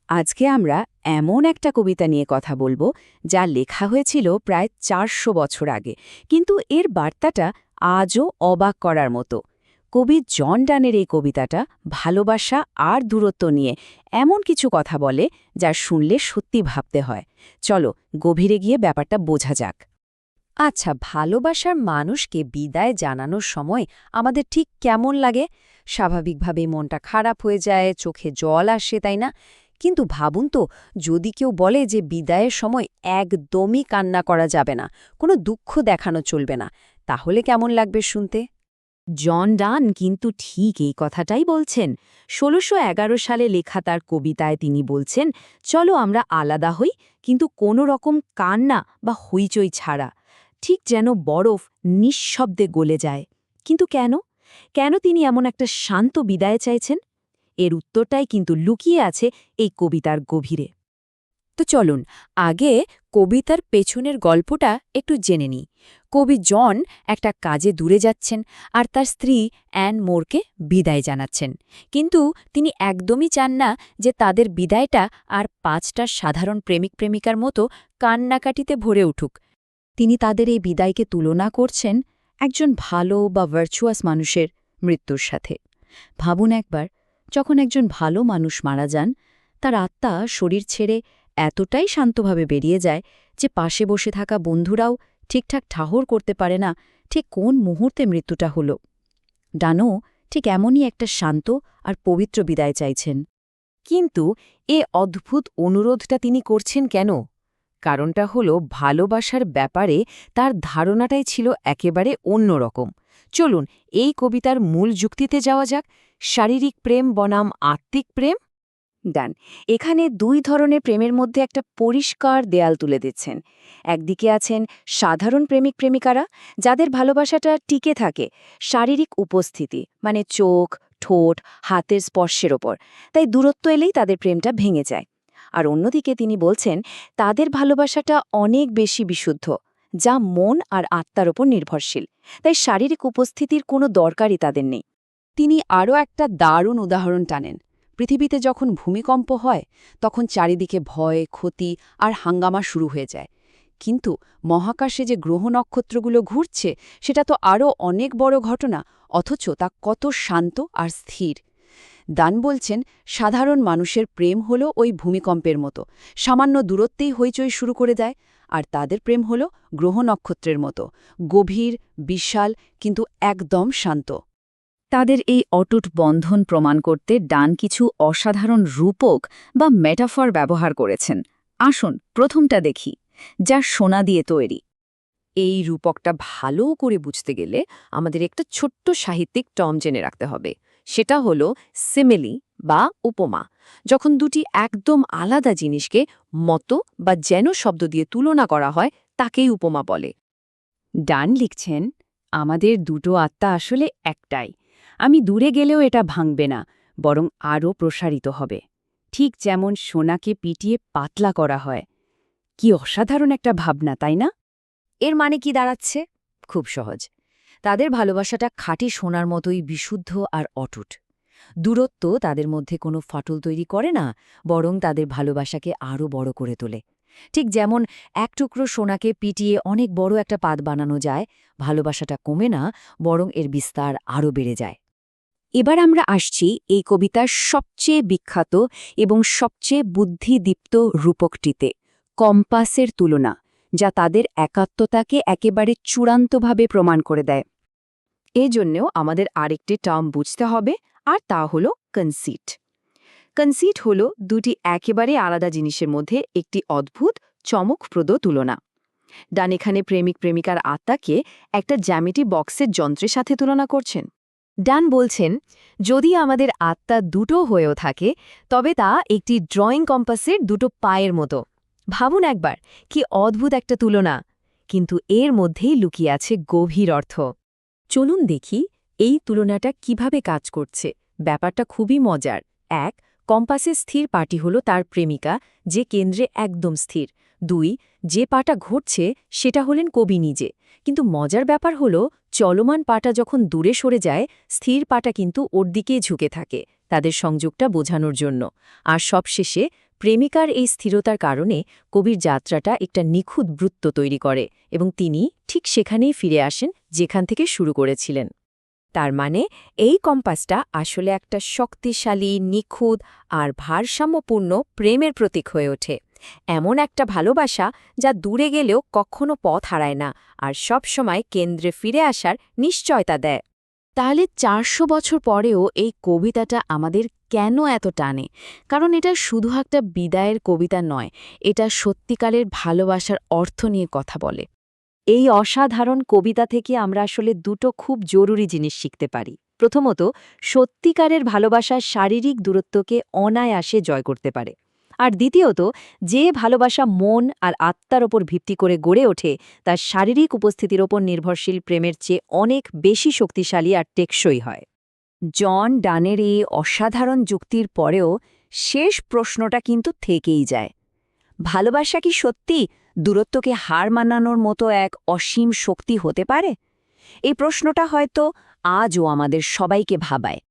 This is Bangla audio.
আজকে আমরা এমন একটা কবিতা নিয়ে কথা বলবো যা লেখা হয়েছিল প্রায় ৪০০ বছর আগে, কিন্তু এর বার্তাটা আজও অবাক করার মতো। কবি জন ডানের এই কবিতাটা ভালোবাসা আর দূরত্ব নিয়ে এমন কিছু কথা বলে যা শুনলে সত্যি ভাবতে হয়। চলো গভীরে গিয়ে ব্যাপারটা বোঝা যাক। আচ্ছা, ভালোবাসার মানুষকে বিদায় জানানোর সময় আমাদের ঠিক কেমন লাগে? স্বাভাবিকভাবেই মনটা খারাপ হয়ে যায়, চোখে জল আসে, তাই না? কিন্তু ভাবুন তো, যদি কেউ বলে যে বিদায়ের সময় একদমই কান্না করা যাবে না, কোনো দুঃখ দেখানো চলবে না, তাহলে কেমন লাগবে শুনতে? জন ডান কিন্তু ঠিক এই কথাটাই বলছেন। ১৬১১ সালে লেখা তার কবিতায় তিনি বলছেন, চলো আমরা আলাদা হই, কিন্তু কোনো রকম কান্না বা হইচই ছাড়া। ঠিক যেন বরফ নিঃশব্দে গলে যায়। কিন্তু কেন? কেন তিনি এমন একটা শান্ত বিদায় চাইছেন? এর উত্তরটাই কিন্তু লুকিয়ে আছে এই কবিতার গভীরে। তো চলুন আগে কবিতার পেছনের গল্পটা একটু জেনে নিই। কবি জন একটা কাজে দূরে যাচ্ছেন আর তার স্ত্রী অ্যান মোরকে বিদায় জানাচ্ছেন, কিন্তু তিনি একদমই চান না যে তাদের বিদায়টা আর ৫টা সাধারণ প্রেমিক প্রেমিকার মতো কান্নাকাটিতে ভরে উঠুক। তিনি তাদের এই বিদায়কে তুলনা করছেন একজন ভালো বা ভার্চুয়াস মানুষের মৃত্যুর সাথে। ভাবুন একবার, যখন একজন ভালো মানুষ মারা যান, তার আত্মা শরীর ছেড়ে এতটাই শান্তভাবে বেরিয়ে যায় যে পাশে বসে থাকা বন্ধুরাও ঠিকঠাক ঠাহর করতে পারে না ঠিক কোন মুহূর্তে মৃত্যুটা হল। ডানো ঠিক এমনই একটা শান্ত আর পবিত্র বিদায় চাইছেন। কিন্তু এ অদ্ভুত অনুরোধটা তিনি করছেন কেন? কারণটা হলো ভালোবাসার ব্যাপারে তার ধারণাটাই ছিল একেবারে অন্যরকম। চলুন এই কবিতার মূল যুক্তিতে যাওয়া যাক। শারীরিক প্রেম বনাম আত্মিক প্রেম। ডান, এখানে দুই ধরনের প্রেমের মধ্যে একটা পরিষ্কার দেয়াল তুলে দিচ্ছেন। একদিকে আছেন সাধারণ প্রেমিক প্রেমিকারা, যাদের ভালোবাসাটা টিকে থাকে শারীরিক উপস্থিতি, মানে চোখ, ঠোঁট, হাতের স্পর্শের ওপর, তাই দূরত্ব এলেই তাদের প্রেমটা ভেঙে যায়। আর অন্যদিকে তিনি বলছেন তাদের ভালোবাসাটা অনেক বেশি বিশুদ্ধ, যা মন আর আত্মার ওপর নির্ভরশীল, তাই শারীরিক উপস্থিতির কোনো দরকারই তাদের নেই। তিনি আরও একটা দারুণ উদাহরণ টানেন। পৃথিবীতে যখন ভূমিকম্প হয় তখন চারিদিকে ভয়, ক্ষতি আর হাঙ্গামা শুরু হয়ে যায়, কিন্তু মহাকাশে যে গ্রহ নক্ষত্রগুলো ঘুরছে সেটা তো আরও অনেক বড় ঘটনা, অথচ তা কত শান্ত আর স্থির। দান বলছেন সাধারণ মানুষের প্রেম হলো ওই ভূমিকম্পের মতো, সামান্য দূরত্বেই হইচই শুরু করে দেয়, আর তাদের প্রেম হলো গ্রহ নক্ষত্রের মতো, গভীর, বিশাল, কিন্তু একদম শান্ত। তাদের এই অটুট বন্ধন প্রমাণ করতে ডান কিছু অসাধারণ রূপক বা মেটাফর ব্যবহার করেছেন। আসুন প্রথমটা দেখি, যা সোনা দিয়ে তৈরি। এই রূপকটা ভালো করে বুঝতে গেলে আমাদের একটা ছোট্ট সাহিত্যিক টর্ম জেনে রাখতে হবে। সেটা হলো সিমিলি বা উপমা। যখন দুটি একদম আলাদা জিনিসকে মতো বা যেন শব্দ দিয়ে তুলনা করা হয়, তাকেই উপমা বলে। ডান লিখছেন, আমাদের দুটো আত্মা আসলে একটাই। আমি দূরে গেলেও এটা ভাঙবে না, বরং আরও প্রসারিত হবে, ঠিক যেমন সোনাকে পিটিয়ে পাতলা করা হয়। কি অসাধারণ একটা ভাবনা, তাই না? এর মানে কি দাঁড়াচ্ছে? খুব সহজ। তাদের ভালোবাসাটা খাঁটি সোনার মতোই বিশুদ্ধ আর অটুট। দূরত্ব তাদের মধ্যে কোনো ফাটল তৈরি করে না, বরং তাদের ভালোবাসাকে আরও বড় করে তোলে। ঠিক যেমন এক টুকরো সোনাকে পিটিয়ে অনেক বড় একটা পাত বানানো যায়, ভালোবাসাটা কমে না, বরং এর বিস্তার আরও বেড়ে যায়। এবার আমরা আসছি এই কবিতার সবচেয়ে বিখ্যাত এবং সবচেয়ে বুদ্ধিদীপ্ত রূপকটিতে, কম্পাসের তুলনা, যা তাদের একাত্মতাকে একেবারে চূড়ান্তভাবে প্রমাণ করে দেয়। এজন্যও আমাদের আরেকটি টার্ম বুঝতে হবে, আর তা হল কনসিট। কনসিট হল দুটি একেবারে আলাদা জিনিসের মধ্যে একটি অদ্ভুত, চমকপ্রদ তুলনা। ডান এখানে প্রেমিক প্রেমিকার আত্মাকে একটা জ্যামিতি বক্সের যন্ত্রের সাথে তুলনা করছেন। ডান বলছেন, যদি আমাদের আত্মা দুটো হয়েও থাকে, তবে তা একটি ড্রয়িং কম্পাসের দুটো পায়ের মতো। ভাবুন একবার, কি অদ্ভুত একটা তুলনা! কিন্তু এর মধ্যেই লুকিয়ে আছে গভীর অর্থ। চলুন দেখি এই তুলনাটা কিভাবে কাজ করছে। ব্যাপারটা খুবই মজার। এক, কম্পাসের স্থির পাটি হল তার প্রেমিকা, যে কেন্দ্রে একদম স্থির। ২, যে পাটা ঘটছে সেটা হলেন কবি নিজে। কিন্তু মজার ব্যাপার হলো, চলমান পাটা যখন দূরে সরে যায়, স্থির পাটা কিন্তু ওর দিকেই ঝুঁকে থাকে, তাদের সংযোগটা বোঝানোর জন্য। আর সবশেষে প্রেমিকার এই স্থিরতার কারণে কবির যাত্রাটা একটা নিখুঁত বৃত্ত তৈরি করে এবং তিনি ঠিক সেখানেই ফিরে আসেন যেখান থেকে শুরু করেছিলেন। তার মানে এই কম্পাসটা আসলে একটা শক্তিশালী, নিখুঁত আর ভারসাম্যপূর্ণ প্রেমের প্রতীক হয়ে ওঠে। এমন একটা ভালোবাসা যা দূরে গেলেও কখনো পথ হারায় না আর সবসময় কেন্দ্রে ফিরে আসার নিশ্চয়তা দেয়। তাহলে ৪০০ বছর পরেও এই কবিতাটা আমাদের কেন এত টানে? কারণ এটা শুধু একটা বিদায়ের কবিতা নয়, এটা সত্যিকারের ভালোবাসার অর্থ নিয়ে কথা বলে। এই অসাধারণ কবিতা থেকে আমরা আসলে দুটো খুব জরুরি জিনিস শিখতে পারি। প্রথমত, সত্যিকারের ভালোবাসা শারীরিক দূরত্বকে অনায়াসে জয় করতে পারে। আর দ্বিতীয়ত, যে ভালোবাসা মন আর আত্মার ওপর ভিত্তি করে গড়ে ওঠে তা শারীরিক উপস্থিতির ওপর নির্ভরশীল প্রেমের চেয়ে অনেক বেশি শক্তিশালী আর টেকসই হয়। জন ডানের এই অসাধারণ যুক্তির পরেও শেষ প্রশ্নটা কিন্তু থেকেই যায়। ভালোবাসা কি সত্যি দূরত্বকে হার মানানোর মতো এক অসীম শক্তি হতে পারে? এই প্রশ্নটা হয়তো আজও আমাদের সবাইকে ভাবায়।